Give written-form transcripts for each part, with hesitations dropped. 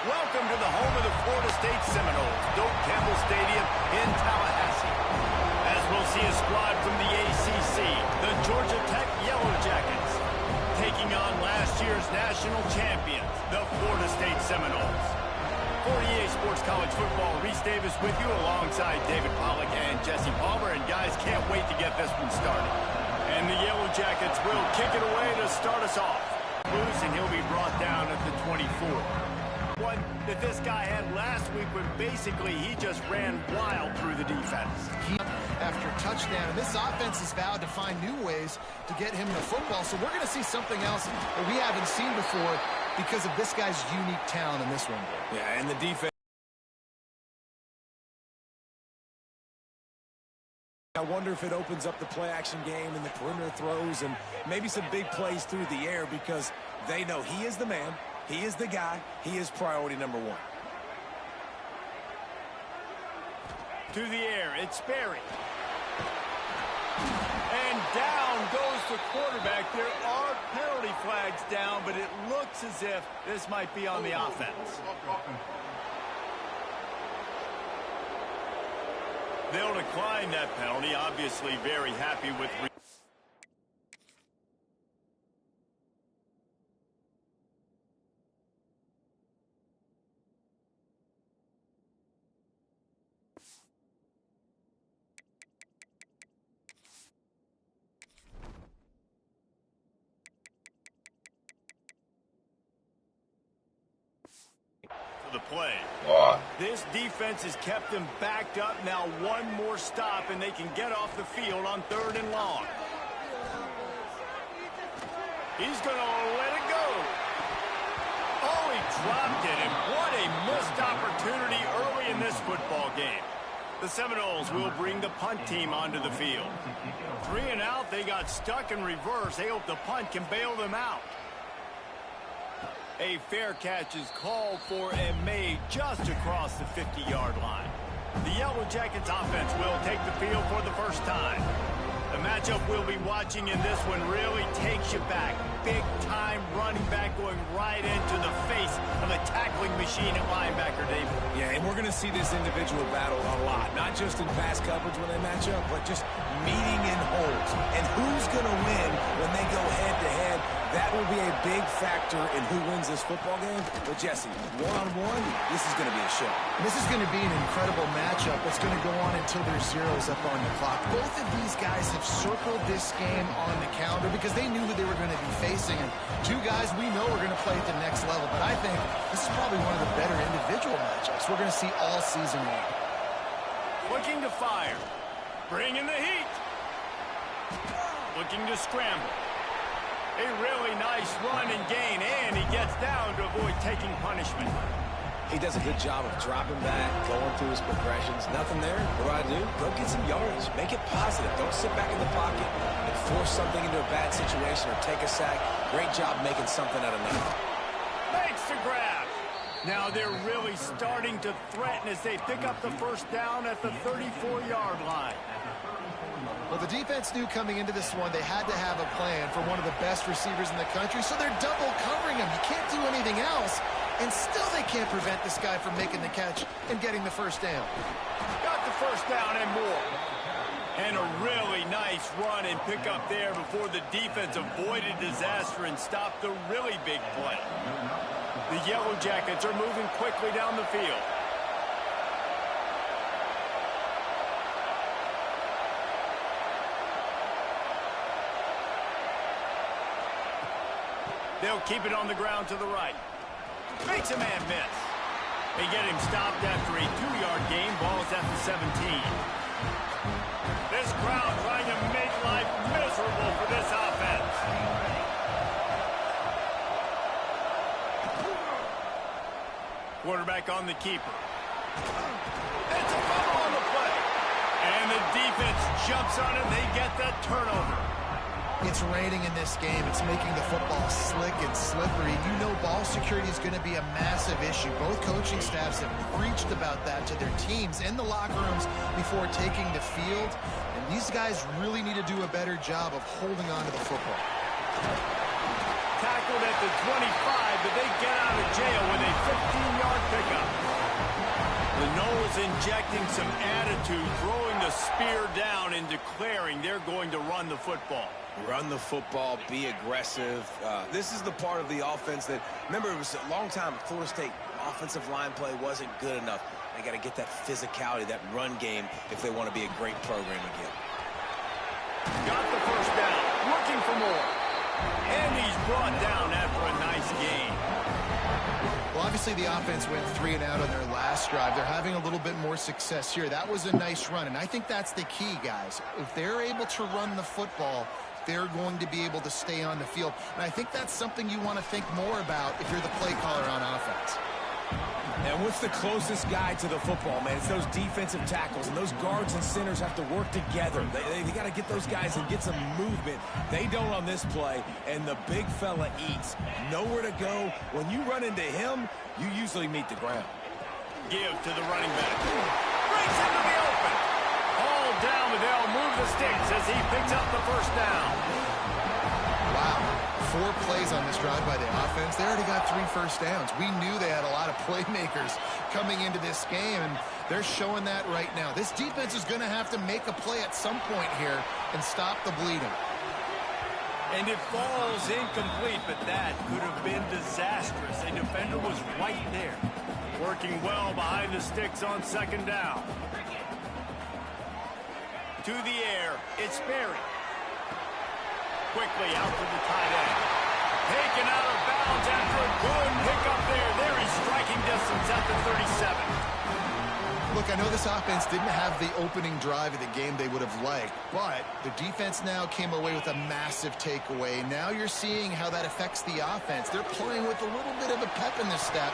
Welcome to the home of the Florida State Seminoles, Doak Campbell Stadium in Tallahassee. As we'll see a squad from the ACC, the Georgia Tech Yellow Jackets, taking on last year's national champions, the Florida State Seminoles. For EA Sports College Football, Reese Davis with you alongside David Pollack and Jesse Palmer. And guys, can't wait to get this one started. And the Yellow Jackets will kick it away to start us off. Loose, and he'll be brought down at the 24. One that this guy had last week when basically he just ran wild through the defense. After touchdown, and this offense is vowed to find new ways to get him the football. So we're going to see something else that we haven't seen before because of this guy's unique talent in this one. Yeah, and the defense. I wonder if it opens up the play-action game and the perimeter throws and maybe some big plays through the air because they know he is the man, he is the guy, he is priority number one. To the air, it's Sperry. And down goes the quarterback. There are penalty flags down, but it looks as if this might be on the offense. They'll decline that penalty. Obviously very happy with... the play. This defense has kept them backed up. Now one more stop and they can get off the field on 3rd and long. He's going to let it go. Oh, he dropped it, and what a missed opportunity early in this football game. The Seminoles will bring the punt team onto the field. 3 and out, they got stuck in reverse. They hope the punt can bail them out. A fair catch is called for and made just across the 50-yard line. The Yellow Jackets offense will take the field for the first time. The matchup we'll be watching in this one really takes you back. Big-time running back going right into the face of a tackling machine at linebacker, David. Yeah, and we're going to see this individual battle a lot, not just in pass coverage when they match up, but just meeting in holes. And who's going to win when they go head-to-head? That will be a big factor in who wins this football game. But, Jesse, one-on-one, this is going to be a show. This is going to be an incredible matchup that's going to go on until there's zeros up on the clock. Both of these guys have circled this game on the calendar because they knew who they were going to be facing. And two guys we know are going to play at the next level. But I think this is probably one of the better individual matchups we're going to see all season long. Looking to fire. Bringing the heat. Looking to scramble. A really nice run and gain, and he gets down to avoid taking punishment. He does a good job of dropping back, going through his progressions. Nothing there. What do? Go get some yardage. Make it positive. Don't sit back in the pocket and force something into a bad situation or take a sack. Great job making something out of nothing. Makes the grab. Now they're really starting to threaten as they pick up the first down at the 34-yard line. Well, the defense knew coming into this one they had to have a plan for one of the best receivers in the country, so they're double covering him. You can't do anything else, and still they can't prevent this guy from making the catch and getting the first down. Got the first down and more. And a really nice run and pick up there before the defense avoided disaster and stopped the really big play. The Yellow Jackets are moving quickly down the field. They'll keep it on the ground to the right. Makes a man miss. They get him stopped after a 2-yard gain. Ball's at the 17. This crowd trying to make life miserable for this offense. Quarterback on the keeper. It's a fumble on the play. And the defense jumps on it. They get that turnover. It's raining in this game. It's making the football slick and slippery. You know ball security is going to be a massive issue. Both coaching staffs have preached about that to their teams in the locker rooms before taking the field. And these guys really need to do a better job of holding on to the football. tackled at the 25, but they get out of jail with a 15-yard pickup. The Noles injecting some attitude, throwing the spear down and declaring they're going to run the football. Run the football, be aggressive. This is the part of the offense that, remember, it was a long time Florida State offensive line play wasn't good enough. They got to get that physicality, that run game, if they want to be a great program again. Got the first down, looking for more. And he's brought down after a nice gain. Well, obviously the offense went 3 and out on their last drive. They're having a little bit more success here. That was a nice run, and I think that's the key, guys. If they're able to run the football, they're going to be able to stay on the field. And I think that's something you want to think more about if you're the play caller on offense. And what's the closest guy to the football, man? It's those defensive tackles, and those guards and centers have to work together. They got to get those guys and get some movement. They don't on this play, and the big fella eats. Nowhere to go. When you run into him, you usually meet the ground. Give to the running back. Breaks into the open. All down, but they'll move the sticks as he picks up the first down. Wow. 4 plays on this drive by the offense. They already got 3 first downs. We knew they had a lot of playmakers coming into this game, and they're showing that right now. This defense is going to have to make a play at some point here and stop the bleeding. And it falls incomplete, but that could have been disastrous. A defender was right there, working well behind the sticks on second down. To the air, it's Berry. Quickly out to the tight end. Taken out of bounds after a good pickup there. There he's striking distance at the 37. Look, I know this offense didn't have the opening drive of the game they would have liked, but the defense now came away with a massive takeaway. Now you're seeing how that affects the offense. They're playing with a little bit of a pep in their step.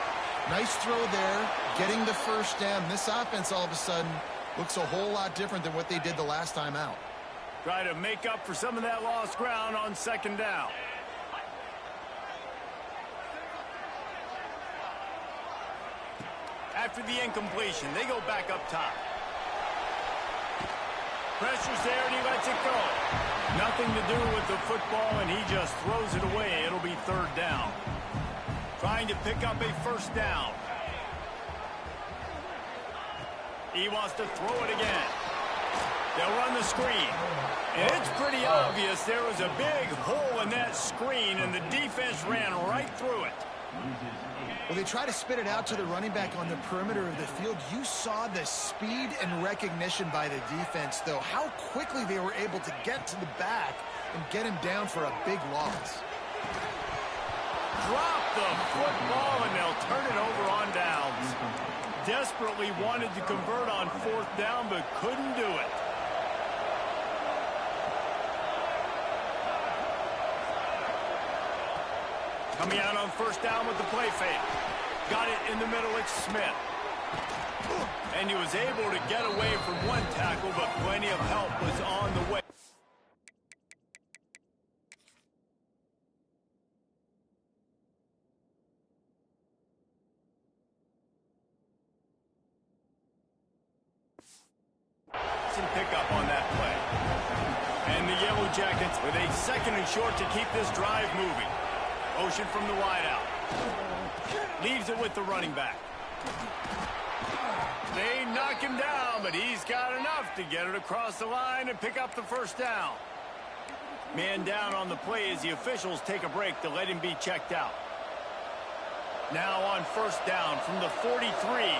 Nice throw there, getting the first down. This offense all of a sudden looks a whole lot different than what they did the last time out. Try to make up for some of that lost ground on second down. After the incompletion, they go back up top. Pressure's there, and he lets it go. Nothing to do with the football, and he just throws it away. It'll be third down. Trying to pick up a first down. He wants to throw it again. They'll run the screen. And it's pretty obvious there was a big hole in that screen, and the defense ran right through it. Well, they try to spit it out to the running back on the perimeter of the field. You saw the speed and recognition by the defense, though. How quickly they were able to get to the back and get him down for a big loss. Drop the football, and they'll turn it over on downs. Desperately wanted to convert on fourth down, but couldn't do it. Coming out on first down with the play fake. Got it in the middle, it's Smith. And he was able to get away from one tackle, but plenty of help was on the way. Some pickup on that play. And the Yellow Jackets with a second and short to keep this drive moving. Motion from the wideout. Leaves it with the running back. They knock him down, but he's got enough to get it across the line and pick up the first down. Man down on the play as the officials take a break to let him be checked out. Now on first down from the 43.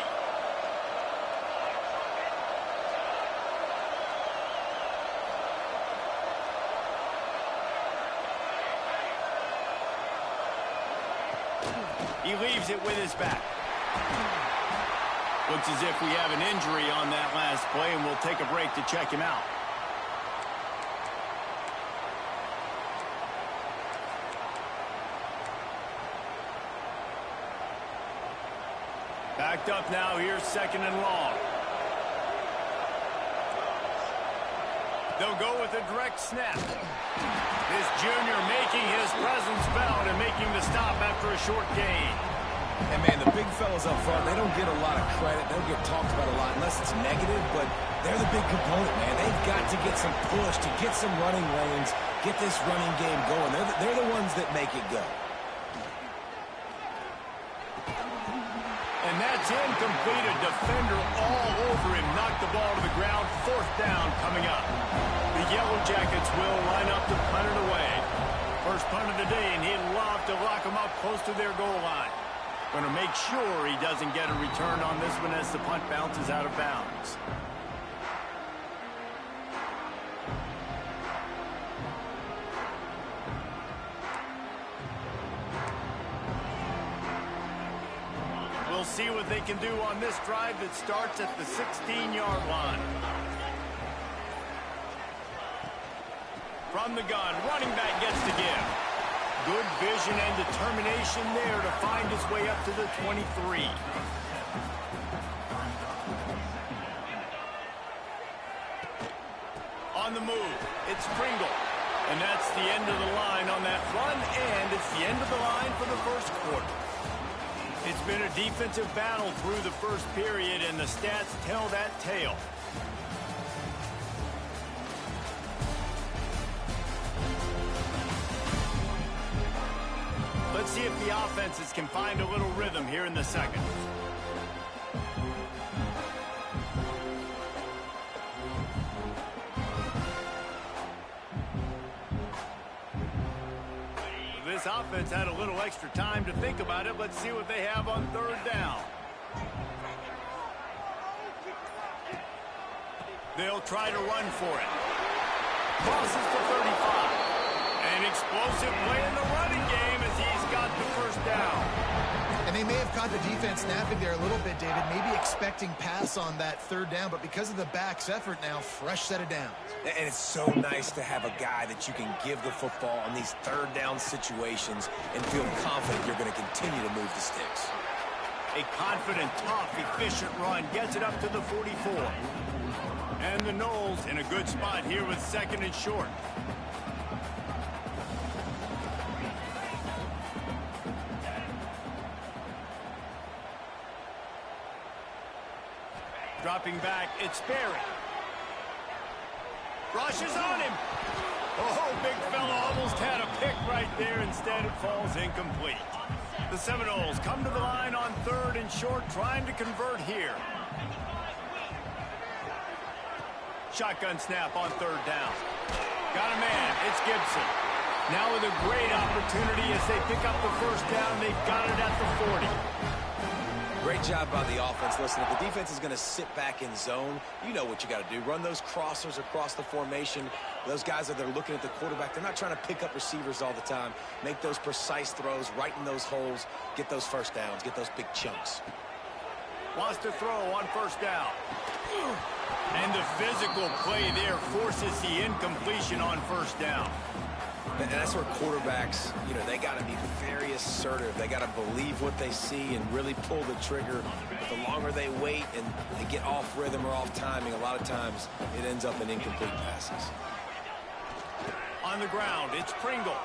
He leaves it with his back. Looks as if we have an injury on that last play, and we'll take a break to check him out. Backed up now, here's second and long. They'll go with a direct snap. This junior making his presence felt and making the stop after a short gain. And, man, the big fellas up front, they don't get a lot of credit. They don't get talked about a lot unless it's negative, but they're the big component, man. They've got to get some push, to get some running lanes, get this running game going. They're the ones that make it go. It's incomplete. A defender all over him. Knocked the ball to the ground. Fourth down coming up. The Yellow Jackets will line up to punt it away. First punt of the day, and he'd love to lock them up close to their goal line. Going to make sure he doesn't get a return on this one as the punt bounces out of bounds. We'll see what they can do on this drive that starts at the 16-yard line. From the gun, running back gets to give. Good vision and determination there to find his way up to the 23. On the move, it's Pringle. And that's the end of the line on that run, and it's the end of the line for the first quarter. It's been a defensive battle through the first period, and the stats tell that tale. Let's see if the offenses can find a little rhythm here in the second. This offense had a little extra time to think about it. Let's see what they have on third down. They'll try to run for it. Crosses to 35. An explosive play in the running game as he's got the first down. And they may have caught the defense napping there a little bit, David, maybe expecting pass on that third down, but because of the back's effort now, fresh set of downs. And it's so nice to have a guy that you can give the football in these third down situations and feel confident you're going to continue to move the sticks. A confident, tough, efficient run gets it up to the 44. And the Noles in a good spot here with second and short. Dropping back, it's Barry. Rushes on him. Oh, big fella almost had a pick right there. Instead, it falls incomplete. The Seminoles come to the line on third and short, trying to convert here. Shotgun snap on third down. Got a man. It's Gibson. Now with a great opportunity as they pick up the first down. They've got it at the 40. Great job by the offense. Listen, if the defense is going to sit back in zone, you know what you got to do. Run those crossers across the formation. Those guys that are looking at the quarterback, they're not trying to pick up receivers all the time. Make those precise throws, right in those holes, get those first downs, get those big chunks. Wants to throw on first down. And the physical play there forces the incompletion on first down. And that's where quarterbacks, you know, they got to be very assertive. They got to believe what they see and really pull the trigger. But the longer they wait and they get off rhythm or off timing, a lot of times it ends up in incomplete passes. On the ground, it's Pringle.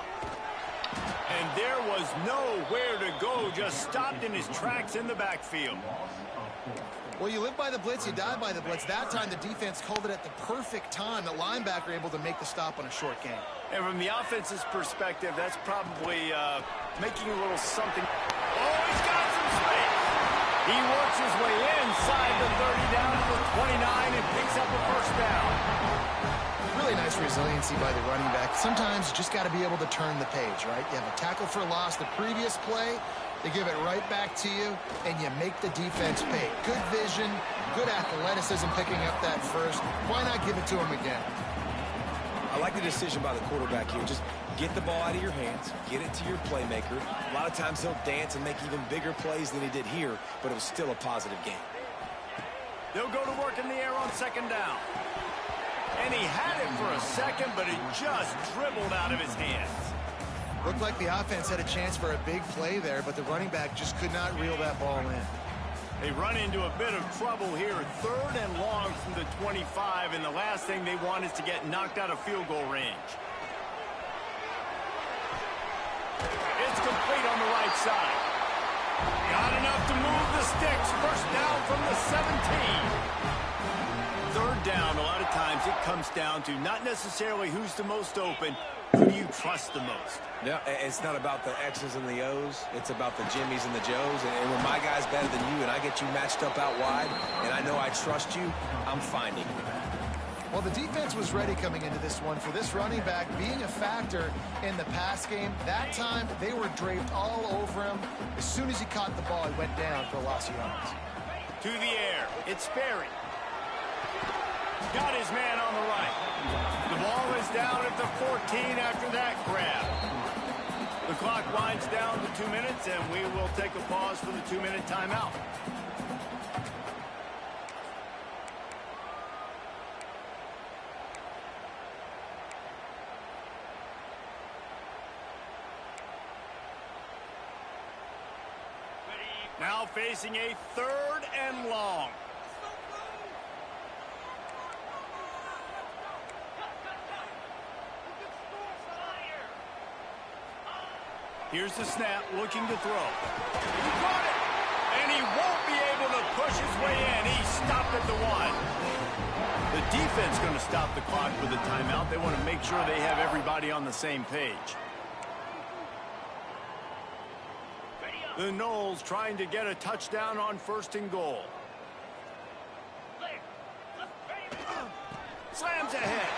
And there was nowhere to go, just stopped in his tracks in the backfield. Well, you live by the blitz, you die by the blitz. That time the defense called it at the perfect time. The linebacker able to make the stop on a short gain. And from the offense's perspective, that's probably making a little something. Oh, he's got some space. He works his way inside the 30 down to the 29 and picks up a first down. Really nice resiliency by the running back. Sometimes you just got to be able to turn the page, right? You have a tackle for loss the previous play. They give it right back to you, and you make the defense pay. Good vision, good athleticism picking up that first. Why not give it to him again? I like the decision by the quarterback here. Just get the ball out of your hands, get it to your playmaker. A lot of times he'll dance and make even bigger plays than he did here, but it was still a positive game. They'll go to work in the air on second down. And he had it for a second, but it just dribbled out of his hands. Looked like the offense had a chance for a big play there, but the running back just could not reel that ball in. They run into a bit of trouble here. Third and long from the 25, and the last thing they want is to get knocked out of field goal range. It's complete on the right side. Got enough to move the sticks. First down from the 17. Third down, a lot of times it comes down to not necessarily who's the most open, Who do you trust the most? Yeah, it's not about the X's and the O's. It's about the Jimmys and the Joes. And when my guy's better than you and I get you matched up out wide and I know I trust you, I'm finding you. Well, the defense was ready coming into this one for this running back being a factor in the pass game. That time, they were draped all over him. As soon as he caught the ball, he went down for a loss of yards. To the air, it's Sperry. Got his man on the right. The ball is down at the 14 after that grab. The clock winds down to 2 minutes, and we will take a pause for the 2-minute timeout. Now facing a 3rd and long. Here's the snap, looking to throw. He caught it, and he won't be able to push his way in. He stopped at the 1. The defense going to stop the clock with a timeout. They want to make sure they have everybody on the same page. The Noles trying to get a touchdown on 1st and goal. Slams ahead.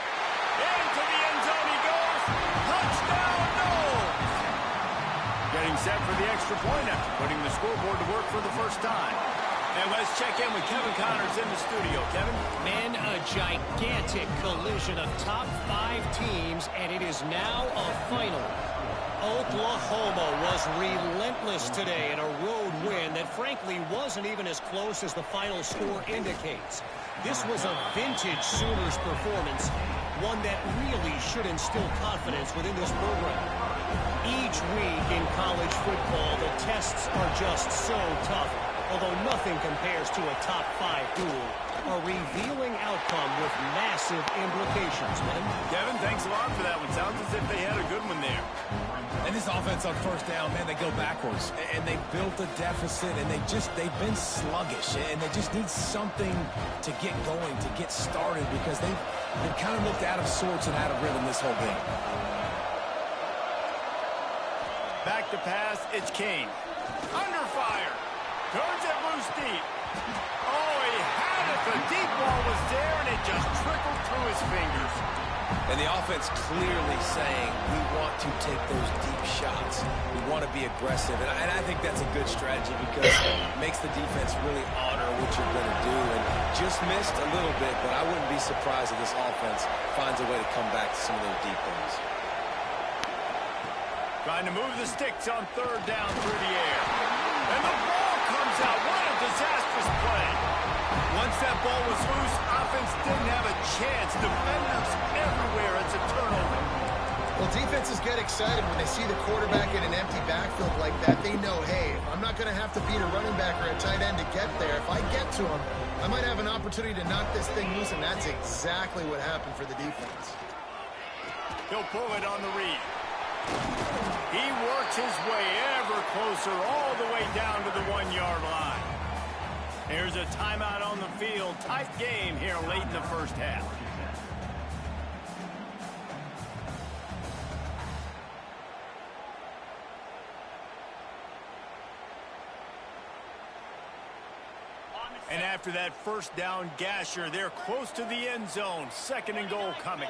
Into the end zone he goes. Touchdown, Noles! Getting set for the extra point after putting the scoreboard to work for the first time. And let's check in with Kevin Connors in the studio. Kevin? Man, a gigantic collision of top 5 teams, and it is now a final. Oklahoma was relentless today in a road win that frankly wasn't even as close as the final score indicates. This was a vintage Sooners performance, one that really should instill confidence within this program. Each week in college football, the tests are just so tough, although nothing compares to a top 5 duel. A revealing outcome with massive implications, man. Kevin, thanks a lot for that one. Sounds as if they had a good one there. And this offense on 1st down, man, they go backwards. And they built a deficit, and they've been sluggish. And they just need something to get going, to get started, because they've kind of looked out of sorts and out of rhythm this whole game. Back to pass, it's Kane. Under fire. Turns it loose deep. Oh, he had it. The deep ball was there, and it just trickled through his fingers. And the offense clearly saying, we want to take those deep shots. We want to be aggressive. And I think that's a good strategy because it makes the defense really honor what you're going to do. And just missed a little bit, but I wouldn't be surprised if this offense finds a way to come back to some of those deep ones. Trying to move the sticks on 3rd down through the air. And the ball comes out. What a disastrous play. Once that ball was loose, offense didn't have a chance. Defenders everywhere. It's a turnover. Well, defenses get excited when they see the quarterback in an empty backfield like that. They know, hey, I'm not going to have to beat a running back or a tight end to get there. If I get to him, I might have an opportunity to knock this thing loose, and that's exactly what happened for the defense. He'll pull it on the read. He works his way ever closer all the way down to the 1-yard line. Here's a timeout on the field. Tight game here late in the 1st half. And after that 1st down gasher, they're close to the end zone. 2nd and goal coming.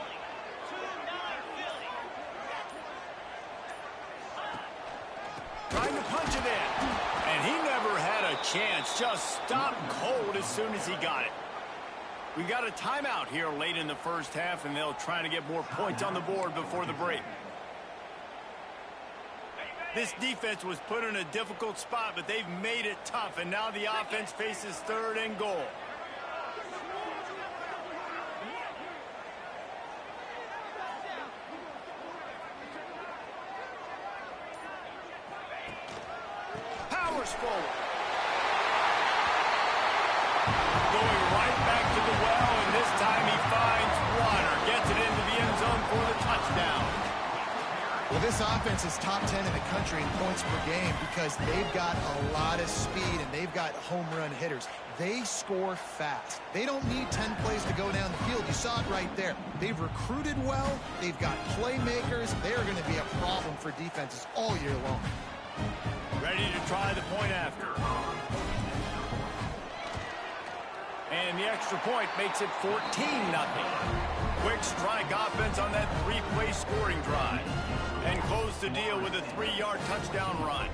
Trying to punch it in. And he never had a chance. Just stopped cold as soon as he got it. We got a timeout here late in the 1st half, and they'll try to get more points on the board before the break. This defense was put in a difficult spot, but they've made it tough, and now the offense faces 3rd and goal. Powers forward. Going right back to the well, and this time he finds water. Gets it into the end zone for the touchdown. Well, this offense is top 10 in the country in points per game because they've got a lot of speed and they've got home run hitters. They score fast. They don't need 10 plays to go down the field. You saw it right there. They've recruited well. They've got playmakers. They are going to be a problem for defenses all year long. Ready to try the point after. And the extra point makes it 14-0. Quick strike offense on that three-play scoring drive. And close the deal with a 3-yard touchdown run.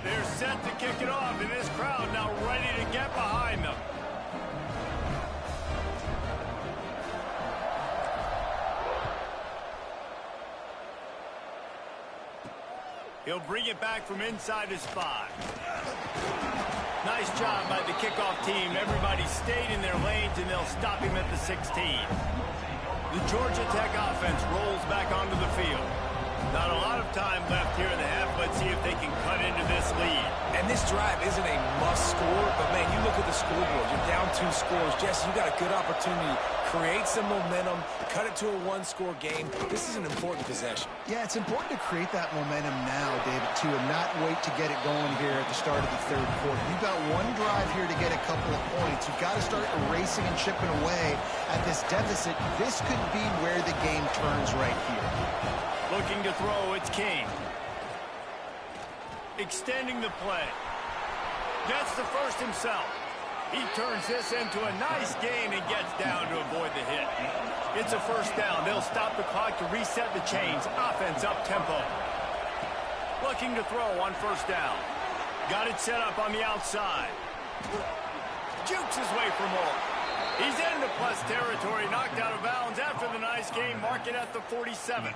They're set to kick it off, and this crowd now ready to get behind them. He'll bring it back from inside his 5. Nice job by the kickoff team. Everybody stayed in their lanes, and they'll stop him at the 16. The Georgia Tech offense rolls back onto the field. Not a lot of time left here in the half. Let's see if they can cut into this lead. And this drive isn't a must score, but man, you look at the scoreboard. You're down 2 scores. Jesse, you got a good opportunity. Create some momentum. Cut it to a 1-score game. This is an important possession. Yeah, it's important to create that momentum now, David, too, and not wait to get it going here at the start of the third quarter. You've got one drive here to get a couple of points. You've got to start erasing and chipping away at this deficit. This could be where the game turns right here. Looking to throw, it's King. Extending the play. Gets the first himself. He turns this into a nice gain and gets down to avoid the hit. It's a first down. They'll stop the clock to reset the chains. Offense up tempo. Looking to throw on first down. Got it set up on the outside. Jukes his way for more. He's into plus territory, knocked out of bounds after the nice game. Mark it at the 47.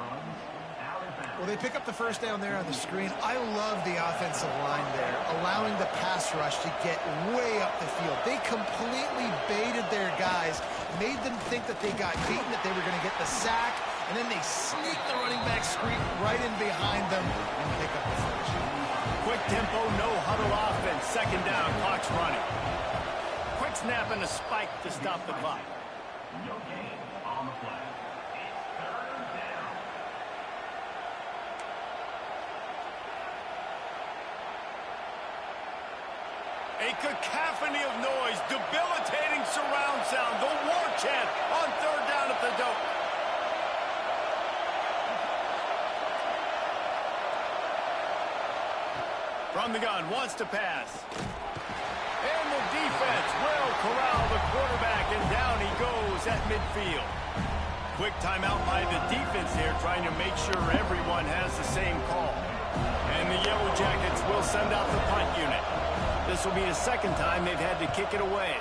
Well, they pick up the first down there on the screen. I love the offensive line there, allowing the pass rush to get way up the field. They completely baited their guys, made them think that they got beaten, that they were going to get the sack, and then they sneak the running back screen right in behind them and pick up the first. Quick tempo, no huddle offense. Second down, clock's running. Quick snap and a spike to stop the clock. No gain on the play. A cacophony of noise, debilitating surround sound, the war chant on third down at the Doak. From the gun, wants to pass. And the defense will corral the quarterback, and down he goes at midfield. Quick timeout by the defense here, trying to make sure everyone has the same call. And the Yellow Jackets will send out the punt unit. This will be the second time they've had to kick it away.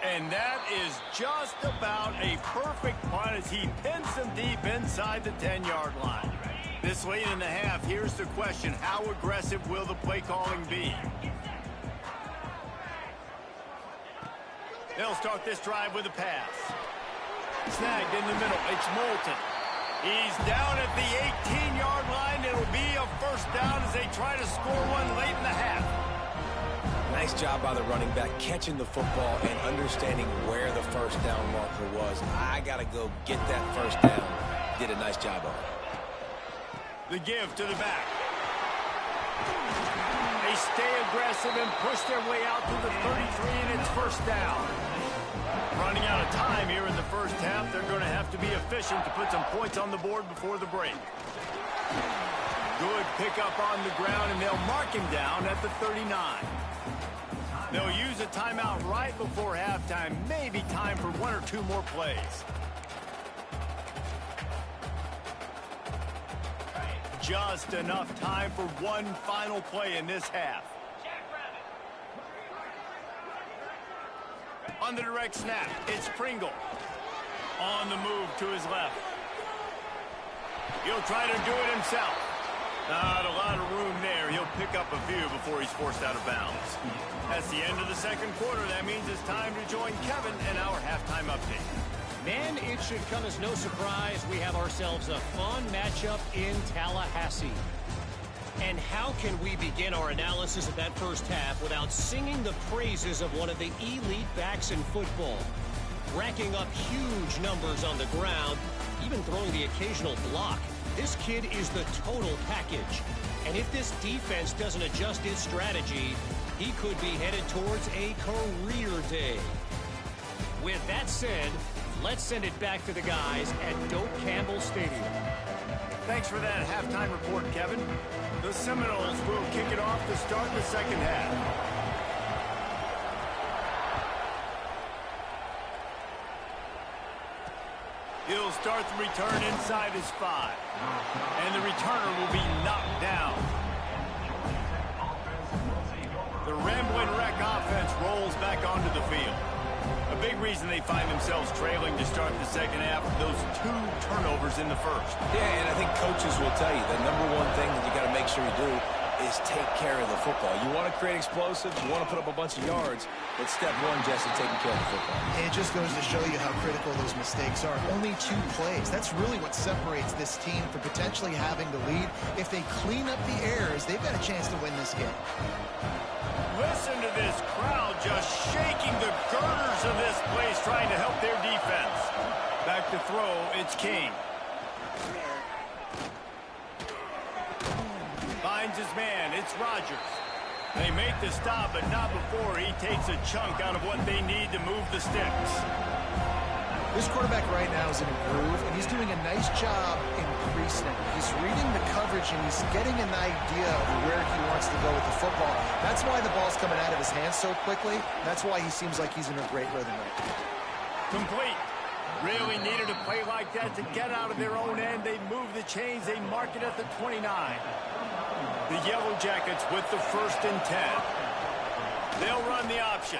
And that is just about a perfect punt as he pins them deep inside the 10-yard line. This late in the half, here's the question. How aggressive will the play calling be? They'll start this drive with a pass. Snagged in the middle. It's Moulton. He's down at the 18-yard line. It'll be a first down as they try to score one late in the half. Nice job by the running back catching the football and understanding where the first down marker was. I got to go get that first down. Did a nice job of it. The give to the back. They stay aggressive and push their way out to the 33, and it's first down. Running out of time here in the first half. They're going to have to be efficient to put some points on the board before the break. Good pickup on the ground, and they'll mark him down at the 39. They'll use a timeout right before halftime. Maybe time for 1 or 2 more plays. Just enough time for one final play in this half. On the direct snap, it's Pringle. On the move to his left. He'll try to do it himself. Not a lot of room there. He'll pick up a few before he's forced out of bounds. That's the end of the second quarter. That means it's time to join Kevin in our halftime update. Man, it should come as no surprise we have ourselves a fun matchup in Tallahassee. And how can we begin our analysis of that first half without singing the praises of one of the elite backs in football? Racking up huge numbers on the ground, even throwing the occasional block. This kid is the total package. And if this defense doesn't adjust its strategy, he could be headed towards a career day. With that said, let's send it back to the guys at Doak Campbell Stadium. Thanks for that halftime report, Kevin. The Seminoles will kick it off to start the second half. He'll start the return inside his 5. And the returner will be knocked down. The Rambling Wreck offense rolls back onto the field. A big reason they find themselves trailing to start the second half, those 2 turnovers in the first. Yeah, and I think coaches will tell you the number one thing that you got to make sure you do is take care of the football. You want to create explosives, you want to put up a bunch of yards, but step 1, Jesse, taking care of the football. It just goes to show you how critical those mistakes are. Only 2 plays. That's really what separates this team from potentially having the lead. If they clean up the errors, they've got a chance to win this game. Listen to this crowd just shaking the girders of this place, trying to help their defense. Back to throw, it's King. Finds his man, it's Rodgers. They make the stop, but not before he takes a chunk out of what they need to move the sticks. This quarterback right now is in a groove, and he's doing a nice job increasing it. He's reading the coverage, and he's getting an idea of where he wants to go with the football. That's why the ball's coming out of his hands so quickly. That's why he seems like he's in a great rhythm right now. Complete. Really needed a play like that to get out of their own end. They move the chains. They mark it at the 29. The Yellow Jackets with the 1st and 10. They'll run the option.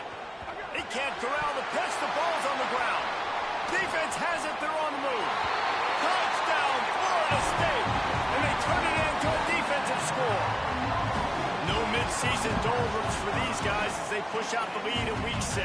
They can't corral the pitch. The ball's on the ground. Defense has it. They're on the move. Touchdown, Florida State. And they turn it into a defensive score. No midseason doldrums for these guys as they push out the lead in Week 6.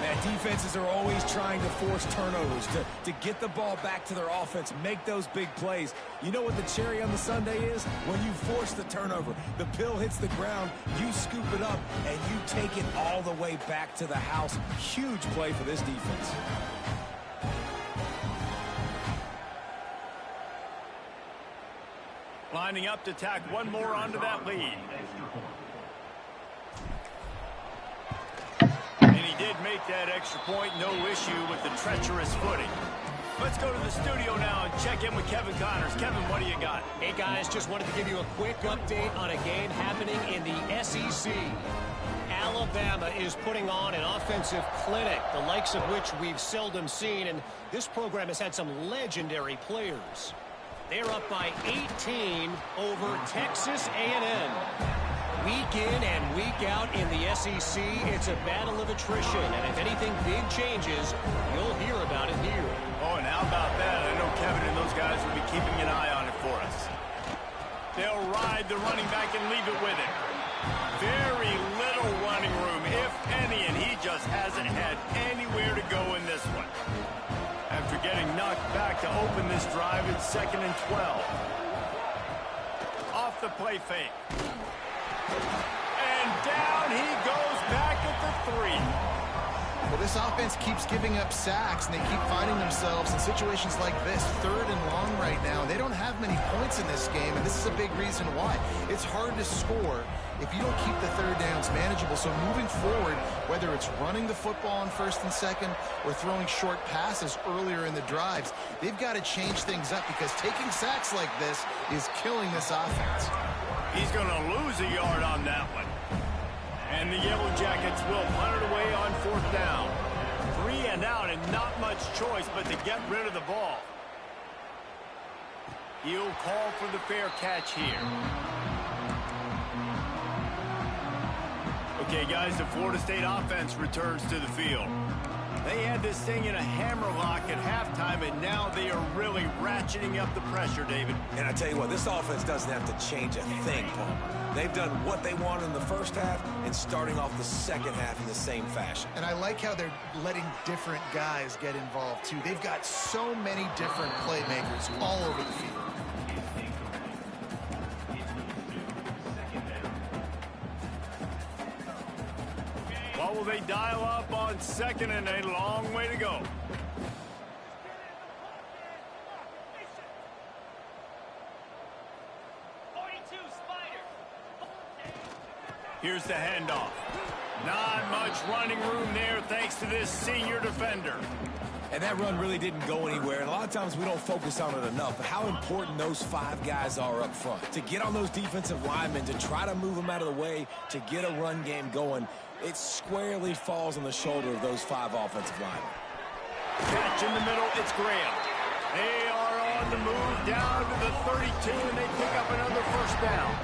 Man, defenses are always trying to force turnovers, to get the ball back to their offense, make those big plays. You know what the cherry on the sundae is? When you force the turnover, the pill hits the ground, you scoop it up, and you take it all the way back to the house. Huge play for this defense. Lining up to tack one more onto that lead. Did make that extra point, no issue with the treacherous footing. Let's go to the studio now and check in with Kevin Connors. Kevin, what do you got? Hey guys, just wanted to give you a quick update on a game happening in the SEC. Alabama is putting on an offensive clinic, the likes of which we've seldom seen, and this program has had some legendary players. They're up by 18 over Texas A&M. Week in and week out in the SEC, it's a battle of attrition, and if anything big changes, you'll hear about it here. Oh, and how about that? I know Kevin and those guys will be keeping an eye on it for us. They'll ride the running back and leave it with him. Very little running room, if any, and he just hasn't had anywhere to go in this one. After getting knocked back to open this drive, it's 2nd and 12. Off the play fake. And down he goes back at the 3. Well, this offense keeps giving up sacks, and they keep finding themselves in situations like this, 3rd and long right now. They don't have many points in this game, and this is a big reason why. It's hard to score if you don't keep the 3rd downs manageable. So moving forward, whether it's running the football on 1st and 2nd or throwing short passes earlier in the drives, they've got to change things up because taking sacks like this is killing this offense. He's going to lose a yard on that one. And the Yellow Jackets will punt it away on 4th down. 3 and out and not much choice but to get rid of the ball. He'll call for the fair catch here. Okay, guys, the Florida State offense returns to the field. They had this thing in a hammerlock at halftime, and now they are really ratcheting up the pressure, David. And I tell you what, this offense doesn't have to change a thing, Palmer. They've done what they wanted in the first half and starting off the second half in the same fashion. And I like how they're letting different guys get involved, too. They've got so many different playmakers all over the field. What will they dial up on 2nd and a long way to go? Here's the handoff. Not much running room there thanks to this senior defender. And that run really didn't go anywhere. And a lot of times we don't focus on it enough. But how important those 5 guys are up front. To get on those defensive linemen, to try to move them out of the way, to get a run game going, it squarely falls on the shoulder of those 5 offensive linemen. Catch in the middle, it's Graham. They are on the move down to the 32, and they pick up another first down.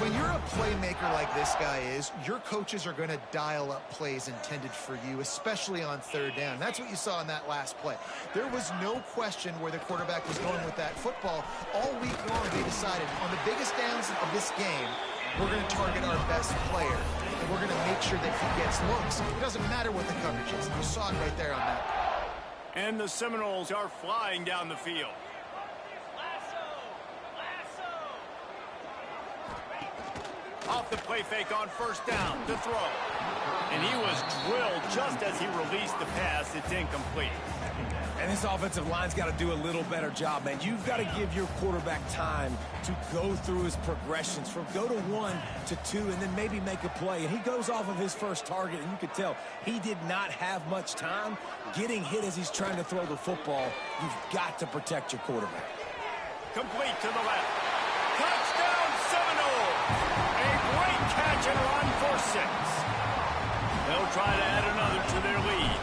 When you're a playmaker like this guy is, your coaches are going to dial up plays intended for you, especially on third down. That's what you saw in that last play. There was no question where the quarterback was going with that football. All week long, they decided on the biggest downs of this game, we're going to target our best player, and we're going to make sure that he gets looks. It doesn't matter what the coverage is. You saw it right there on that. And the Seminoles are flying down the field. Off the play fake on first down to throw. And he was drilled just as he released the pass. It's incomplete. And this offensive line's got to do a little better job, man. You've got to give your quarterback time to go through his progressions from go to 1 to 2 and then maybe make a play. And he goes off of his first target, and you could tell he did not have much time getting hit as he's trying to throw the football. You've got to protect your quarterback. Complete to the left. Touchdown Seminoles! A great catch and run for 6. They'll try to add another to their lead.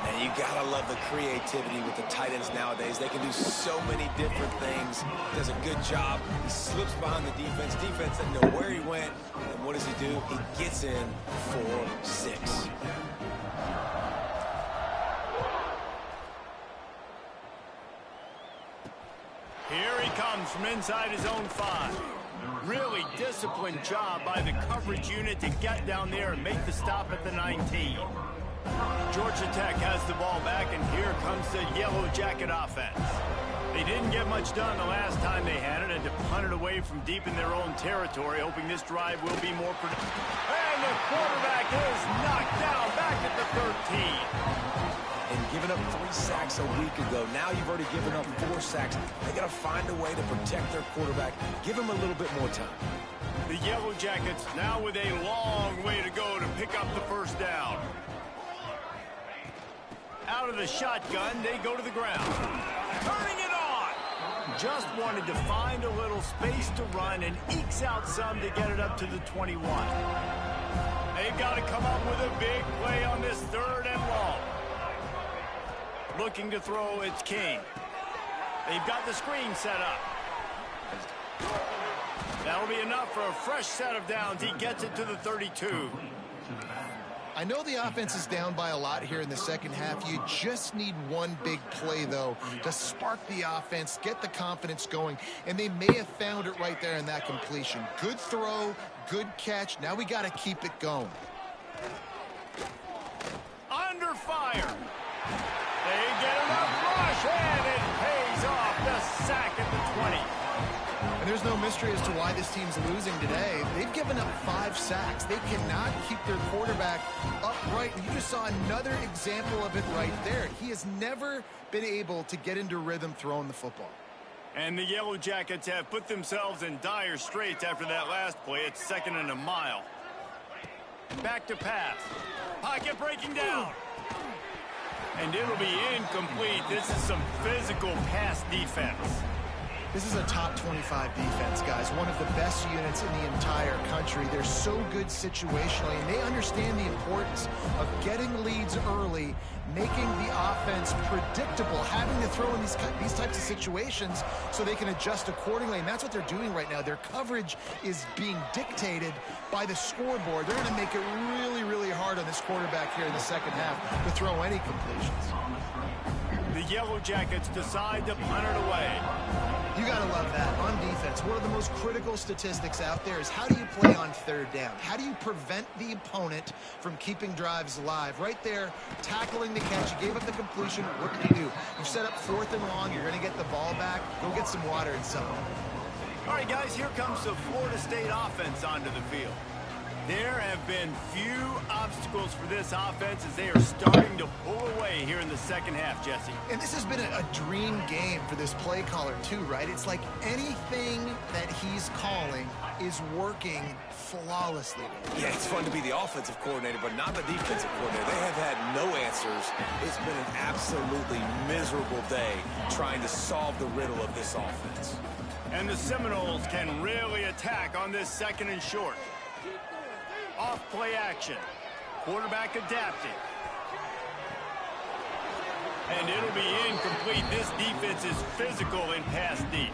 And you gotta love the creativity with the tight ends nowadays. They can do so many different things. Does a good job. He slips behind the defense. Defense doesn't know where he went. And what does he do? He gets in for 6. Here he comes from inside his own 5. Really disciplined job by the coverage unit to get down there and make the stop at the 19. Georgia Tech has the ball back, and here comes the Yellow Jacket offense. They didn't get much done the last time they had it, and to punt it away from deep in their own territory, hoping this drive will be more productive. And the quarterback is knocked down back at the 13. And giving up 3 sacks a week ago. Now you've already given up 4 sacks. They got to find a way to protect their quarterback. Give him a little bit more time. The Yellow Jackets now with a long way to go to pick up the first down. Out of the shotgun, they go to the ground. Turning it on! Just wanted to find a little space to run and ekes out some to get it up to the 21. They've got to come up with a big play on this 3rd and long. Looking to throw, it's King. They've got the screen set up. That'll be enough for a fresh set of downs. He gets it to the 32. I know the offense is down by a lot here in the second half. You just need one big play, though, to spark the offense, get the confidence going, and they may have found it right there in that completion. Good throw, good catch. Now we got to keep it going. Under fire. They get enough rush, and it pays off. The sack at the 20. And there's no mystery as to why this team's losing today. They've given up 5 sacks. They cannot keep their quarterback upright. And you just saw another example of it right there. He has never been able to get into rhythm throwing the football. And the Yellow Jackets have put themselves in dire straits after that last play. It's 2nd and a mile. Back to pass. Pocket breaking down. And it'll be incomplete. This is some physical pass defense. This is a top 25 defense, guys. One of the best units in the entire country. They're so good situationally, and they understand the importance of getting leads early, making the offense predictable, having to throw in these types of situations so they can adjust accordingly, and that's what they're doing right now. Their coverage is being dictated by the scoreboard. They're going to make it really, really hard on this quarterback here in the second half to throw any completions. The Yellow Jackets decide to punt it away. You got to love that. On defense, one of the most critical statistics out there is how do you play on 3rd down? How do you prevent the opponent from keeping drives alive? Right there, tackling the catch. You gave up the completion. What did you do? You set up 4th and long. You're going to get the ball back. Go get some water and something. All right, guys, here comes the Florida State offense onto the field. There have been few obstacles for this offense as they are starting to pull away here in the second half, Jesse. And this has been a dream game for this play caller too, right? It's like anything that he's calling is working flawlessly. Yeah, it's fun to be the offensive coordinator, but not the defensive coordinator. They have had no answers. It's been an absolutely miserable day trying to solve the riddle of this offense. And the Seminoles can really attack on this second and short. Off play action. Quarterback adapting. And it'll be incomplete. This defense is physical and pass deep.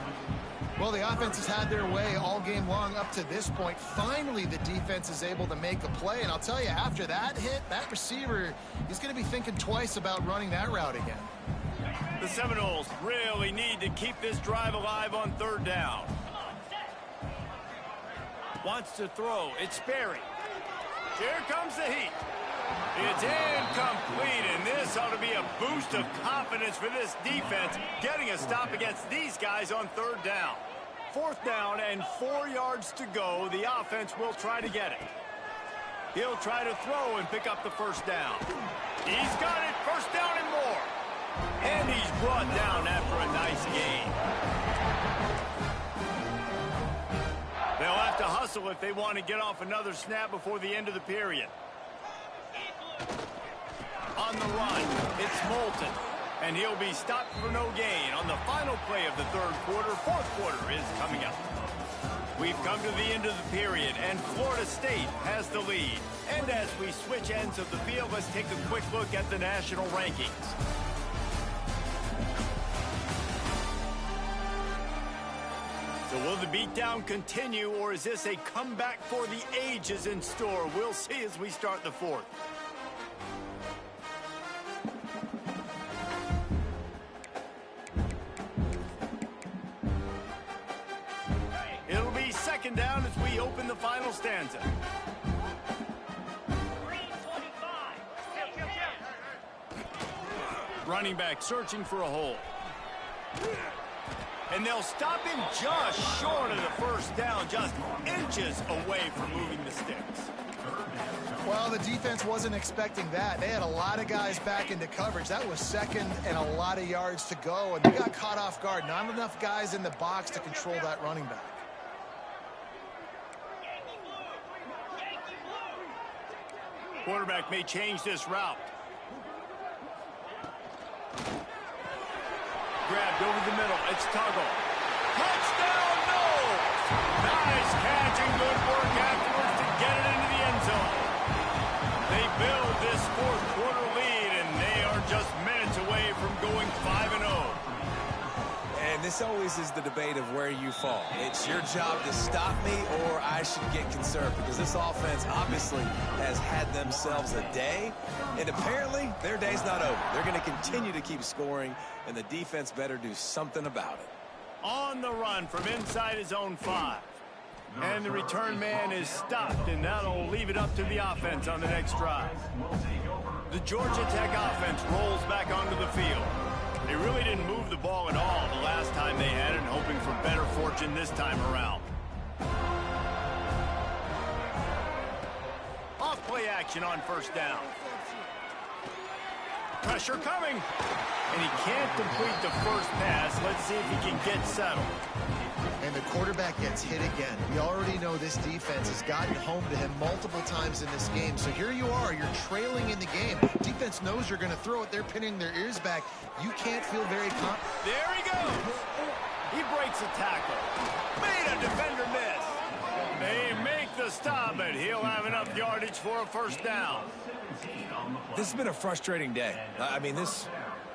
Well, the offense has had their way all game long up to this point. Finally, the defense is able to make a play. And I'll tell you, after that hit, that receiver is going to be thinking twice about running that route again. The Seminoles really need to keep this drive alive on third down. Wants to throw. It's Sperry. Here comes the heat. It's incomplete, and this ought to be a boost of confidence for this defense, getting a stop against these guys on third down. Fourth down and 4 yards to go. The offense will try to get it. He'll try to throw and pick up the first down. He's got it. First down and more. And he's brought down after a nice gain. They'll have to hustle if they want to get off another snap before the end of the period. On the run, it's Moulton. And he'll be stopped for no gain on the final play of the third quarter. Fourth quarter is coming up. We've come to the end of the period, and Florida State has the lead. And as we switch ends of the field, let's take a quick look at the national rankings. So will the beatdown continue, or is this a comeback for the ages in store? We'll see as we start the fourth. It'll be second down as we open the final stanza. Running back searching for a hole. And they'll stop him just short of the first down, just inches away from moving the sticks. Well, the defense wasn't expecting that. They had a lot of guys back into coverage. That was second and a lot of yards to go, and they got caught off guard. Not enough guys in the box to control that running back. Quarterback may change this route. Grabbed over the middle. It's Tuggle. Touchdown, no! Nice catch and good work afterwards to get it into the end zone. They build this fourth quarter lead, and they are just minutes away from going 5-0. And this always is the debate of where you fall. It's your job to stop me, or I should get concerned, because this offense obviously has had themselves a day, and apparently their day's not over. They're going to continue to keep scoring, and the defense better do something about it. On the run from inside his own 5. And the return man is stopped, and that'll leave it up to the offense on the next drive. The Georgia Tech offense rolls back onto the field. They really didn't move the ball at all the last time they had it, hoping for better fortune this time around. Off play action on first down. Pressure coming. And he can't complete the first pass. Let's see if he can get settled. And the quarterback gets hit again. We already know this defense has gotten home to him multiple times in this game. So here you are, you're trailing in the game. Defense knows you're going to throw it. They're pinning their ears back. You can't feel very confident. There he goes. He breaks a tackle. Made a defender miss. They make the stop, and he'll have enough yardage for a first down. This has been a frustrating day. I mean,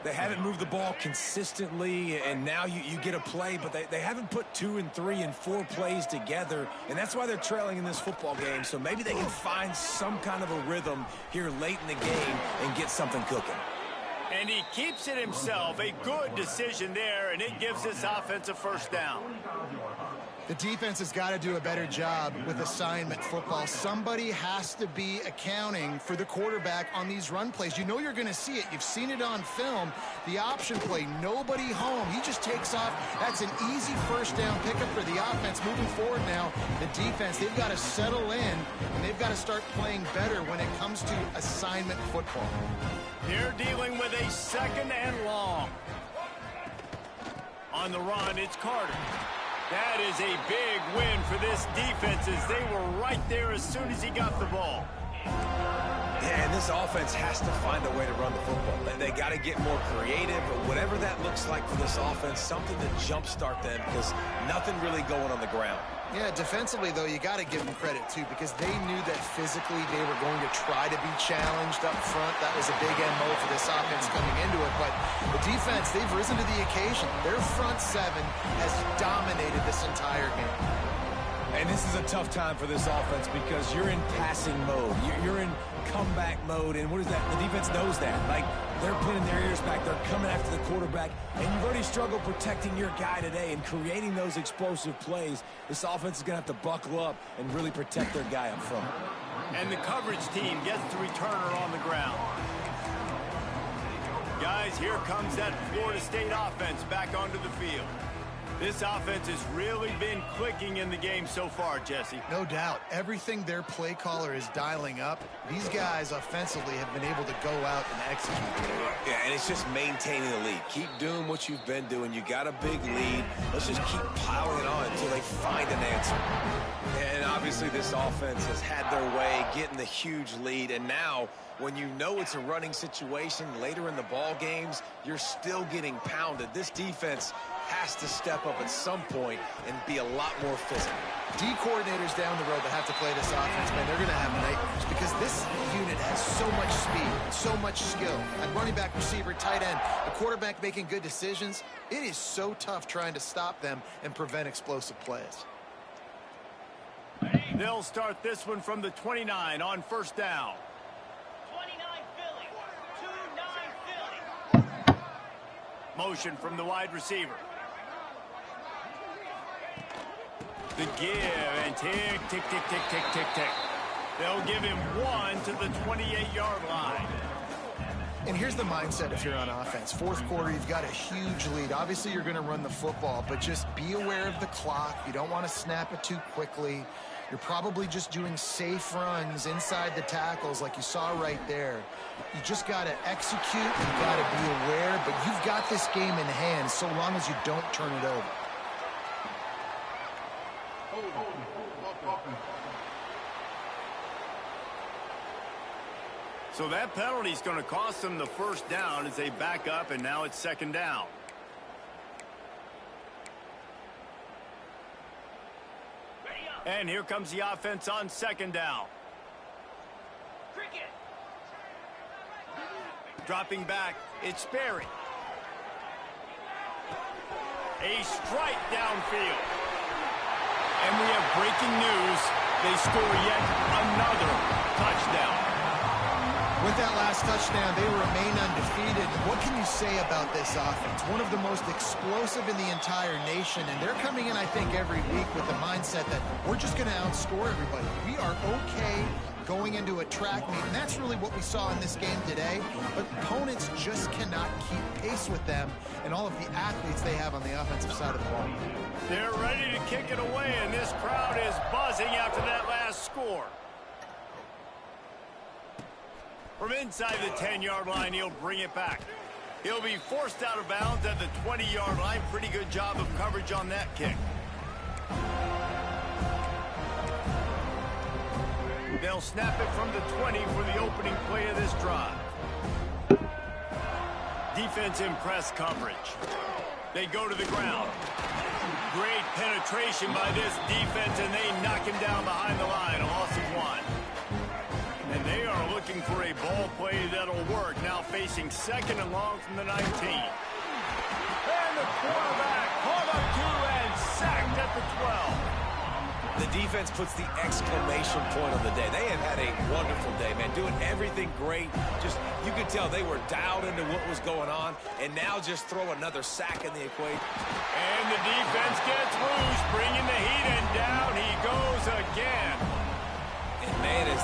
they haven't moved the ball consistently, and now you get a play, but they haven't put 2 and 3 and 4 plays together, and that's why they're trailing in this football game. So maybe they can find some kind of a rhythm here late in the game and get something cooking. And he keeps it himself. A good decision there, and it gives this offense a first down. The defense has got to do a better job with assignment football. Somebody has to be accounting for the quarterback on these run plays. You know you're going to see it. You've seen it on film. The option play, nobody home. He just takes off. That's an easy first down pickup for the offense. Moving forward now, the defense, they've got to settle in, and they've got to start playing better when it comes to assignment football. They're dealing with a second and long. On the run, it's Carter. That is a big win for this defense as they were right there as soon as he got the ball. Yeah, and this offense has to find a way to run the football. They got to get more creative, but whatever that looks like for this offense, something to jumpstart them because nothing really going on the ground. Yeah, defensively, though, you got to give them credit, too, because they knew that physically they were going to try to be challenged up front. That was a big MO for this offense coming into it. But the defense, they've risen to the occasion. Their front seven has dominated this entire game. And this is a tough time for this offense because you're in passing mode. You're in comeback mode. And what is that? The defense knows that. Like, they're pinning their ears back. They're coming after the quarterback. And you've already struggled protecting your guy today and creating those explosive plays. This offense is going to have to buckle up and really protect their guy up front. And the coverage team gets the returner on the ground. Guys, here comes that Florida State offense back onto the field. This offense has really been clicking in the game so far, Jesse. No doubt. Everything their play caller is dialing up, these guys offensively have been able to go out and execute. Yeah, and it's just maintaining the lead. Keep doing what you've been doing. You got a big lead. Let's just keep piling it on until they find an answer. And obviously this offense has had their way, getting the huge lead. And now, when you know it's a running situation later in the ball games, you're still getting pounded. This defense has to step up at some point and be a lot more physical. D coordinators down the road that have to play this offense, man, they're going to have nightmares because this unit has so much speed, so much skill. At running back, receiver, tight end, the quarterback making good decisions. It is so tough trying to stop them and prevent explosive plays. They'll start this one from the 29 on first down. 29 Philly. 29 Philly. Motion from the wide receiver. The give and tick, tick, tick, tick, tick, tick, tick. They'll give him one to the 28-yard line. And here's the mindset if you're on offense. Fourth quarter, you've got a huge lead. Obviously, you're going to run the football, but just be aware of the clock. You don't want to snap it too quickly. You're probably just doing safe runs inside the tackles like you saw right there. You just got to execute. You've got to be aware, but you've got this game in hand so long as you don't turn it over. So that penalty is going to cost them the first down as they back up, and now it's second down. And here comes the offense on second down. Cricket. Dropping back, it's Sperry. A strike downfield. And we have breaking news. They score yet another touchdown. With that last touchdown, they remain undefeated. What can you say about this offense? One of the most explosive in the entire nation, and they're coming in, I think, every week with the mindset that we're just going to outscore everybody. We are okay going into a track meet, and that's really what we saw in this game today. But opponents just cannot keep pace with them and all of the athletes they have on the offensive side of the ball. They're ready to kick it away, and this crowd is buzzing after that last score. From inside the 10-yard line, he'll bring it back. He'll be forced out of bounds at the 20-yard line. Pretty good job of coverage on that kick. They'll snap it from the 20 for the opening play of this drive. Defense in press coverage. They go to the ground. Great penetration by this defense, and they knock him down behind the line. A loss of one. And they are looking for a ball play that'll work. Now facing second and long from the 19. And the quarterback caught up to and sacked at the 12. The defense puts the exclamation point on the day. They have had a wonderful day, man. Doing everything great. Just, you could tell they were dialed into what was going on. And now just throw another sack in the equation. And the defense gets loose, bringing the heat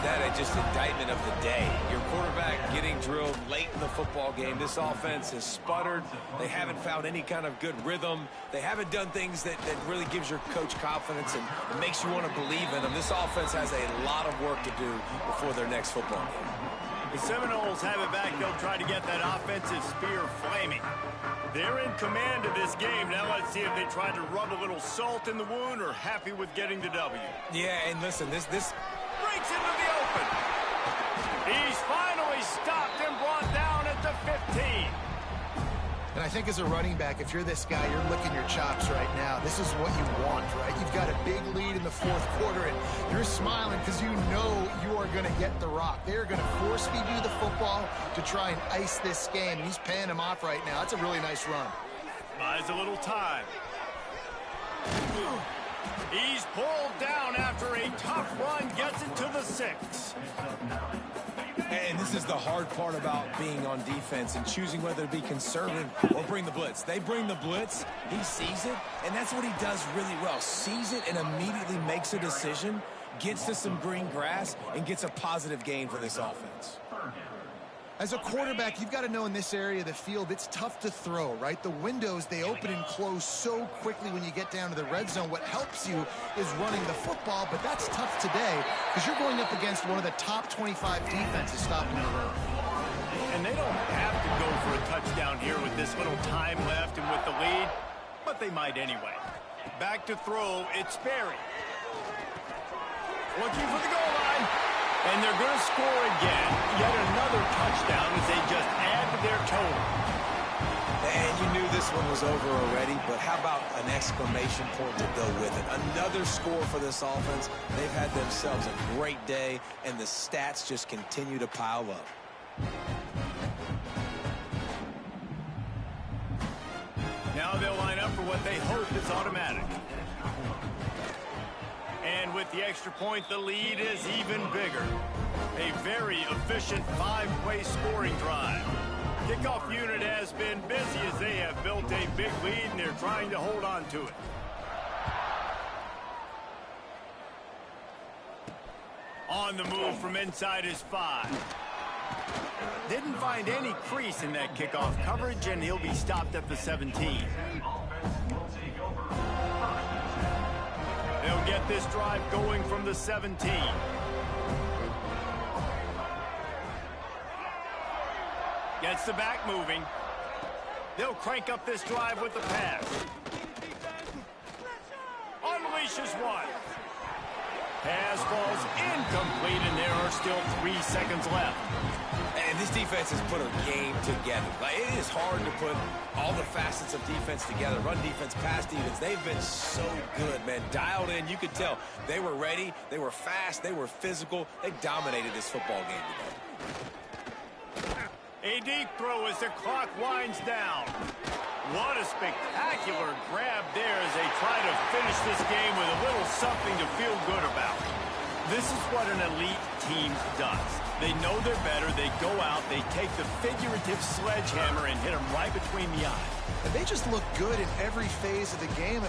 that just indictment of the day? Your quarterback getting drilled late in the football game. This offense has sputtered. They haven't found any kind of good rhythm. They haven't done things that really gives your coach confidence and makes you want to believe in them. This offense has a lot of work to do before their next football game. The Seminoles have it back. They'll try to get that offensive spear flaming. They're in command of this game. Now let's see if they try to rub a little salt in the wound or happy with getting the W. Yeah, and listen, this Breaks into the open. He's finally stopped and brought down at the 15. And I think as a running back, if you're this guy, you're licking your chops right now. This is what you want, right? You've got a big lead in the fourth quarter, and you're smiling because you know you are going to get the rock. They're going to force feed you the football to try and ice this game, and he's paying him off right now. That's a really nice run. Buys a little time. He's pulled down after a tough run, gets it to the 6. And this is the hard part about being on defense and choosing whether to be conservative or bring the blitz. They bring the blitz, he sees it, and that's what he does really well. Sees it and immediately makes a decision, gets to some green grass, and gets a positive gain for this offense. As a quarterback, you've got to know in this area of the field, it's tough to throw, right? The windows, they open and close so quickly when you get down to the red zone. What helps you is running the football, but that's tough today because you're going up against one of the top 25 defenses stopping the run. And they don't have to go for a touchdown here with this little time left and with the lead, but they might anyway. Back to throw, it's Berry. Looking for the goal line. And they're going to score again. Yet another touchdown as they just add to their total. And you knew this one was over already, but how about an exclamation point to go with it? Another score for this offense. They've had themselves a great day, and the stats just continue to pile up. Now they'll line up for what they hope is automatic. And with the extra point, the lead is even bigger. A very efficient 5-play scoring drive. Kickoff unit has been busy as they have built a big lead, and they're trying to hold on to it. On the move from inside his 5. Didn't find any crease in that kickoff coverage, and he'll be stopped at the 17. They'll get this drive going from the 17. Gets the back moving. They'll crank up this drive with the pass. Unleashes one. Pass falls incomplete, and there are still 3 seconds left. And this defense has put a game together. Like, it is hard to put all the facets of defense together. Run defense, pass defense. They've been so good, man. Dialed in. You could tell they were ready. They were fast. They were physical. They dominated this football game today. A deep throw as the clock winds down. What a spectacular grab there as they try to finish this game with a little something to feel good about. This is what an elite team does. They know they're better. They go out. They take the figurative sledgehammer and hit them right between the eyes. And they just look good in every phase of the game.